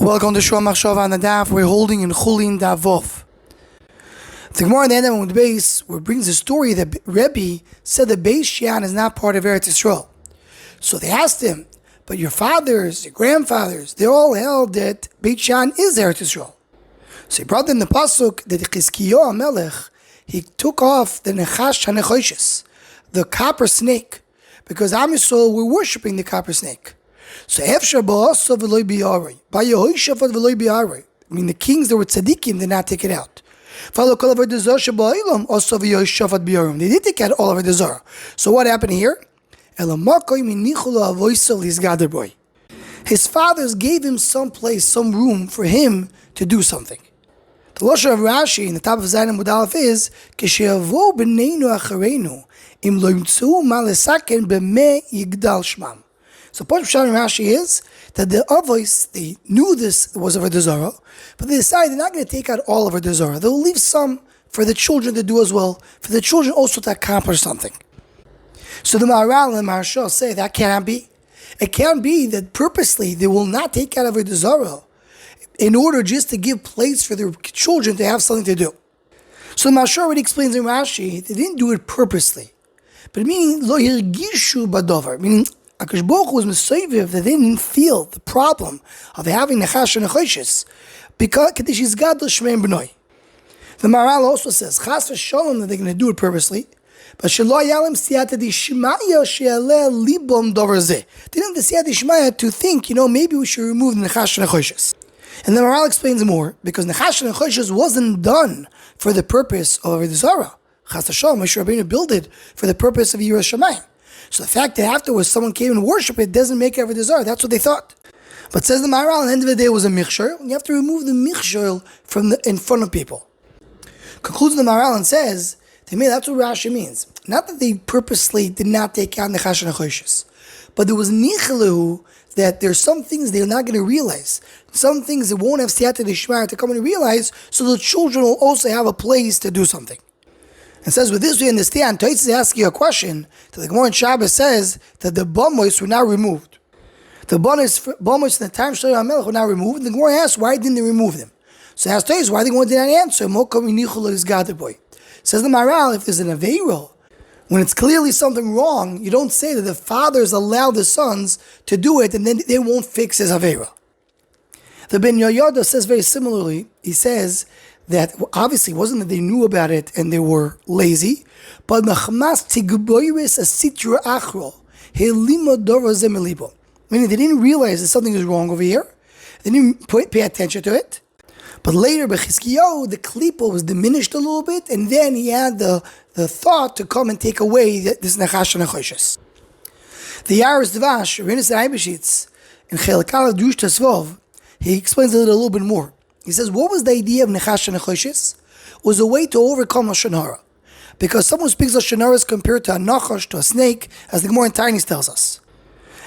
Welcome to Shua Machshava on the Daf. We're holding in Chulin Davov. The Gemara in the end of the base where it brings the story that Rebbe said the Beis Shian is not part of Eretz Yisrael. So they asked him, but your fathers, your grandfathers, they all held that Beit Shian is Eretz Yisrael. So he brought them the pasuk that Chizkiyahu HaMelech, he took off the Nechash HaNechoshes, the copper snake, because Am Yisrael were worshipping the copper snake. So Efshar ba'asav v'loi bi'arei, ba'yehoshafat v'loi bi'arei. I mean, the kings that were tzaddikim did not take it out. They did take out all of the zara. So what happened here? His fathers gave him some place, some room for him to do something. The lashon of Rashi in the top of Zayin Amud Aleph is K'she'yavo b'neinu achareinu im lo yimtzu ma lesaken b'meh yigdal shmam. So Pashut Pshat in Rashi is that the Avos, they knew this was of a Zara, but they decided they're not going to take out all of a Zara. They'll leave some for the children to do as well, for the children also to accomplish something. So the Maharal and the Maharshal say that cannot be. It can't be that purposely they will not take out of a Zara in order just to give place for their children to have something to do. So the Maharshal already explains in Rashi, they didn't do it purposely. But meaning, lo hirgishu badover, meaning HaKadosh Baruch Hu was Mesoiviv that they didn't feel the problem of having Nechash and Nechoshes because Kaddish Gadol Shmeim B'noi. The Maharal also says Chas v'Shalom that they're going to do it purposely, but Shelo Yalim Siyata D'Shmaya She'aleh Libom Dover Zeh. They didn't have the Siyata D'Shmaya to think, maybe we should remove the Nechash and Nechoshes. And the Maharal explains more because Nechash and Nechoshes wasn't done for the purpose of the Zara. Chas v'Shalom Moshe Rabbeinu built it for the purpose of Yiras Shamayim. So the fact that afterwards someone came and worshipped it doesn't make it ever desire. That's what they thought. But says the Maharal, at the end of the day it was a michshor. You have to remove the michshor from in front of people. Concludes the Maharal and says, to me that's what Rashi means. Not that they purposely did not take out Nechash and Nechoshes, but there was nichelu that there's some things they're not going to realize. Some things they won't have siyata d'shmaya to come and realize, so the children will also have a place to do something. And says, with this we understand, Tosfos is asking a question, that the Gemara in Shabbos says that the Bamos were not removed. The Bamos in the time of Shlomo HaMelech were not removed, and the Gemara asks, why didn't they remove them? So asks Tosfos, why the Gemara did not answer? Says the Maharal, if there's an Aveiro, when it's clearly something wrong, you don't say that the fathers allow the sons to do it, and then they won't fix his Aveiro. The Ben Yoyada says very similarly, he says, that obviously it wasn't that they knew about it and they were lazy, but meaning they didn't realize that something was wrong over here. They didn't pay attention to it. But later, by Chizkiyahu, the klipa was diminished a little bit, and then he had the thought to come and take away this Nechash and Nechoshes. The Yaris Dvash, Renis Eibeshitz, in Chelakala Drush Tasvov, he explains it a little bit more. He says, what was the idea of Nechash and Nechoshes? Was a way to overcome Lashon Hara. Because someone who speaks Lashon Hara is compared to a Nachash, to a snake, as the Gemara in Tainis tells us.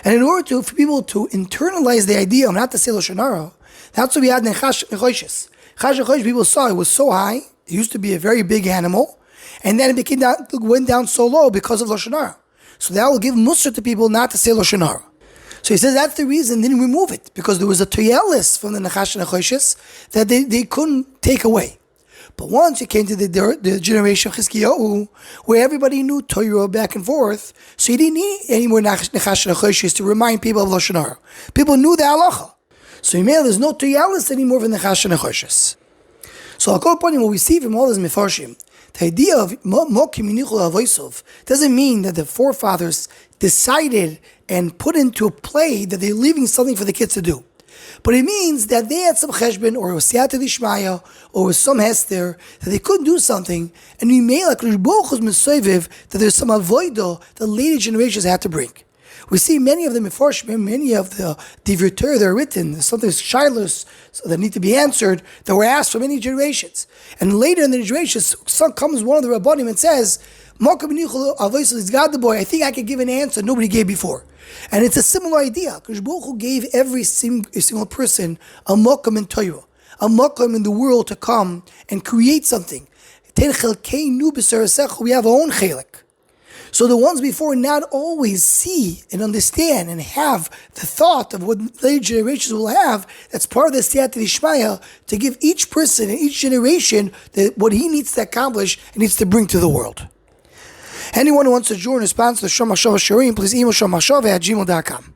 And in order for people to internalize the idea of not to say Lashon Hara, that's why we had Nechash and Nechoshes. Nechash and Nechoshes, people saw it was so high, it used to be a very big animal, and then it went down so low because of Lashon Hara. So that will give Musar to people not to say Lashon Hara. So he says that's the reason they didn't remove it, because there was a toyelis from the Nechash and Nechoshes that they couldn't take away. But once it came to the generation of Chizkiyahu, where everybody knew Torah back and forth, so he didn't need any more Nechash and Nechoshes to remind people of Lashon Hara. People knew the halacha. So there's no toyelis anymore from the Nechash and Nechoshes. So I'll go upon what we see from all this Mefarshim. The idea of Mokim Yinichul Avoisov doesn't mean that the forefathers decided and put into a play that they're leaving something for the kids to do. But it means that they had some cheshbon, or a siyata d'shmaya, or some hester, that they couldn't do something, and we made like HaKadosh Baruch Hu's mesoiviv that there's some avodah that later generations had to bring. We see many of the mefarshim, many of the divrei Torah that are written, there's something shilos that need to be answered that were asked for many generations. And later in the generations, comes one of the rabbanim and says, I think I can give an answer nobody gave before. And it's a similar idea. Because Baruch Hu gave every single person a mokum in Torah, a mokum in the world to come and create something. We have our own chelik. So the ones before not always see and understand and have the thought of what later generations will have. That's part of the Siyata Dishmaya, to give each person in each generation what he needs to accomplish and needs to bring to the world. Anyone who wants to join or sponsor the Shom HaShava Shirim, please email shomhashava@gmail.com.